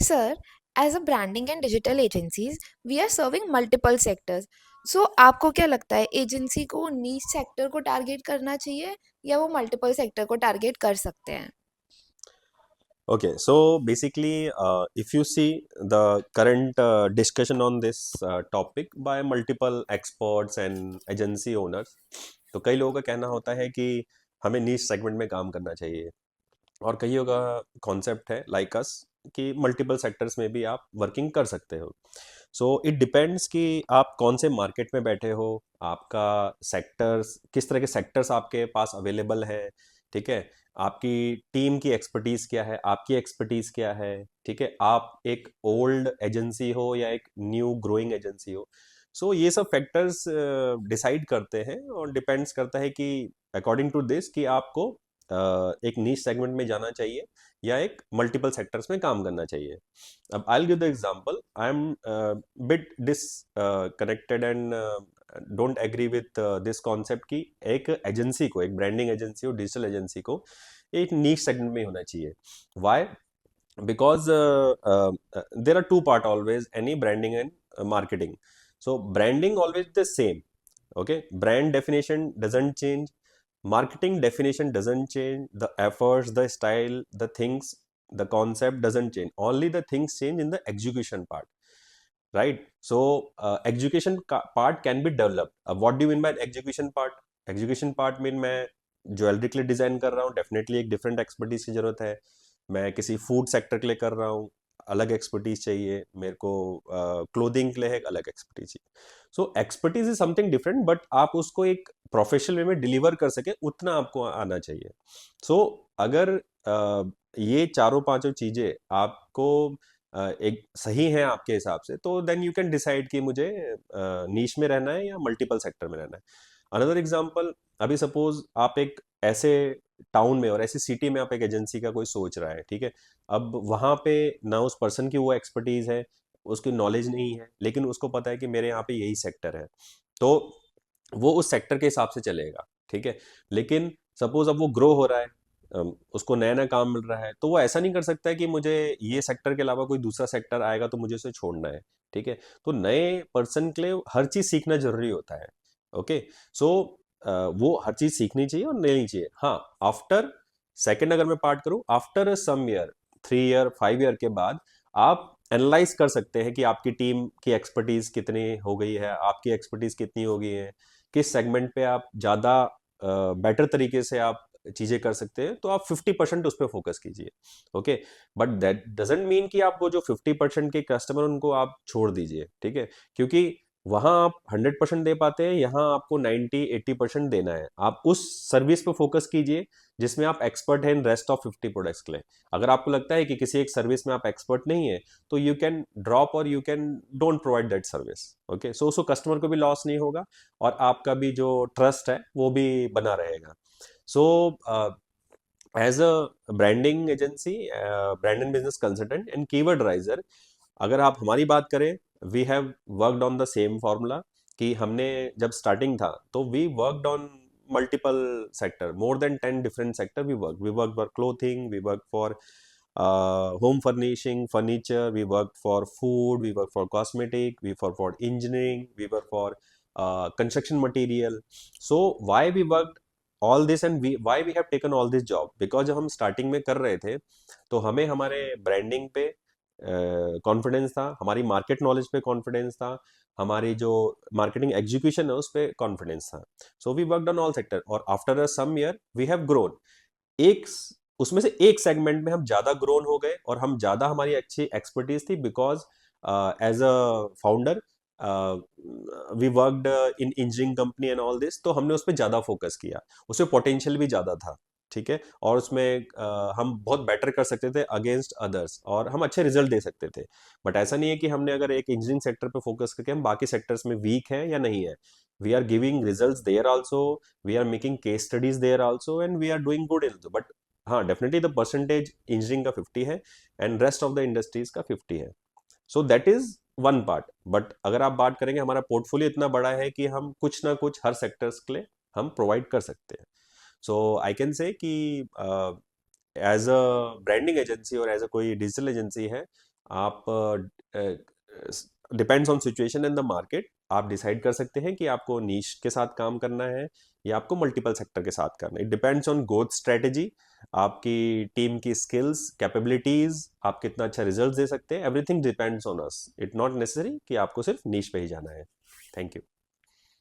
Sir, as a branding and digital agencies, we are serving multiple sectors. So आपको क्या लगता है agency को नीच सेक्टर को टारगेट करना चाहिए या वो मल्टीपल सेक्टर को टारगेट कर सकते हैं? Okay, so basically, if you see the current discussion on this topic by multiple experts and agency owners, तो कई लोगों का कहना होता है कि हमें नीश सेगमेंट में काम करना चाहिए और कईयों का कॉन्सेप्ट है लाइक अस कि मल्टीपल सेक्टर्स में भी आप वर्किंग कर सकते हो। सो इट डिपेंड्स कि आप कौन से मार्केट में बैठे हो, आपका सेक्टर्स किस तरह के सेक्टर्स आपके पास अवेलेबल है, ठीक है। आपकी टीम की एक्सपर्टीज क्या है, आपकी एक्सपर्टीज क्या है, ठीक है। आप एक ओल्ड एजेंसी हो या एक न्यू ग्रोइंग एजेंसी हो। सो ये सब फैक्टर्स डिसाइड करते हैं और डिपेंड्स करता है कि अकॉर्डिंग टू दिस कि आपको एक नीश सेगमेंट में जाना चाहिए या एक मल्टीपल सेक्टर्स में काम करना चाहिए। अब I will give the example. I am bit disconnected and don't agree with this concept कि एक एजेंसी को, एक ब्रांडिंग एजेंसी और डिजिटल एजेंसी को एक नीश सेगमेंट में होना चाहिए। Why? because there are two part always any branding and marketing. So branding always the same. Okay, brand definition doesn't change, marketing definition doesn't change, the efforts, the style, the things, the concept doesn't change, only the things change in the execution part, right? So part can be developed. What do you mean by execution part? Execution part mean मैं jewellery के लिए design कर रहा हूँ, definitely एक different expertise की जरूरत है। मैं किसी फूड सेक्टर के लिए कर रहा हूँ, अलग एक्सपर्टीज चाहिए मेरे को। क्लोथिंग के लिए एक अलग एक्सपर्टीज चाहिए। So expertise is something different, but आप उसको एक प्रोफेशनल वे में डिलीवर कर सके उतना आपको आना चाहिए। सो अगर ये चारों पांचों चीजें आपको एक सही है आपके हिसाब से, तो देन यू कैन डिसाइड कि मुझे नीश में रहना है या मल्टीपल सेक्टर में रहना है। अनदर एग्जांपल, अभी सपोज आप एक ऐसे टाउन में और ऐसी सिटी में आप एक एजेंसी का कोई सोच रहा है, ठीक है। अब वहां पे ना उस पर्सन की वो एक्सपर्टीज है, उसकी नॉलेज नहीं है, लेकिन उसको पता है कि मेरे यहाँ पे यही सेक्टर है, तो वो उस सेक्टर के हिसाब से चलेगा, ठीक है। लेकिन सपोज अब वो ग्रो हो रहा है, उसको नया नया काम मिल रहा है, तो वो ऐसा नहीं कर सकता है कि मुझे ये सेक्टर के अलावा कोई दूसरा सेक्टर आएगा तो मुझे उसे छोड़ना है, ठीक है। तो नए पर्सन के लिए हर चीज सीखना जरूरी होता है। ओके। सो वो हर चीज सीखनी चाहिए और लेनी चाहिए। हाँ, आफ्टर सेकंड अगर मैं पार्ट करूं, after some year, 3 year 5 year के बाद आप एनालाइज कर सकते हैं कि आपकी टीम की एक्सपर्टीज कितनी हो गई है, आपकी एक्सपर्टीज कितनी हो गई है, किस सेगमेंट पे आप ज्यादा बेटर तरीके से आप चीजें कर सकते हैं, तो आप 50% उस पर फोकस कीजिए। Okay. But that doesn't mean कि आप वो जो 50% के कस्टमर उनको आप छोड़ दीजिए, ठीक है। क्योंकि वहां आप 100% दे पाते हैं, यहाँ आपको 90-80% देना है। आप उस सर्विस पे फोकस कीजिए जिसमें आप एक्सपर्ट हैं इन रेस्ट ऑफ 50 प्रोडक्ट्स के लिए। अगर आपको लगता है कि किसी एक सर्विस में आप एक्सपर्ट नहीं है, तो you can drop or you can don't provide that service. Okay. So उसको कस्टमर को भी लॉस नहीं होगा और आपका भी जो ट्रस्ट है वो भी बना रहेगा। So as a branding agency, brand and business consultant and keyword riser, अगर आप हमारी बात करें, we have worked on the same formula. कि हमने जब स्टार्टिंग था तो we worked on multiple sector, more than 10 different sector we work for clothing, we work for home furnishing, furniture, we worked for food, we worked for cosmetic, we worked for engineering, we worked for construction material. So why we worked all this and why we have taken all this job? Because जब हम starting में कर रहे थे तो हमें हमारे branding पे कॉन्फिडेंस था, हमारी मार्केट नॉलेज पे कॉन्फिडेंस था, हमारी जो मार्केटिंग एग्जीक्यूशन है उस पे कॉन्फिडेंस था। So we worked on all sector और after a some year we have grown. एक उसमें से एक सेगमेंट में हम ज्यादा ग्रोन हो गए और हम ज्यादा, हमारी अच्छी एक्सपर्टीज थी, because as a founder we worked in engineering company and all this, तो हमने उस पर ज्यादा फोकस किया, उसमें पोटेंशियल भी ज्यादा था, ठीक है। और उसमें हम बहुत बेटर कर सकते थे अगेंस्ट अदर्स और हम अच्छे रिजल्ट दे सकते थे। बट ऐसा नहीं है कि हमने अगर एक इंजीनियरिंग सेक्टर पे फोकस करके हम बाकी सेक्टर्स में वीक हैं या नहीं है। We are giving results there also, we are making case studies there also and we are doing good in, but हाँ, डेफिनेटली द परसेंटेज इंजीनियरिंग का 50 है and rest of the industries का 50 है। So that is one part. But अगर आप बात करेंगे, हमारा पोर्टफोलियो इतना बड़ा है कि हम कुछ ना कुछ हर सेक्टर्स के लिए हम प्रोवाइड कर सकते हैं। सो आई कैन से कि एज अ ब्रांडिंग एजेंसी और एज अ कोई डिजिटल एजेंसी है, आप depends on situation in the market, आप डिसाइड कर सकते हैं कि आपको नीश के साथ काम करना है या आपको मल्टीपल सेक्टर के साथ करना है। It depends on growth strategy, आपकी टीम की स्किल्स, कैपेबिलिटीज, आप कितना अच्छा रिजल्ट दे सकते हैं। Everything depends on us, it not necessary कि आपको सिर्फ नीश पे ही जाना है। Thank you.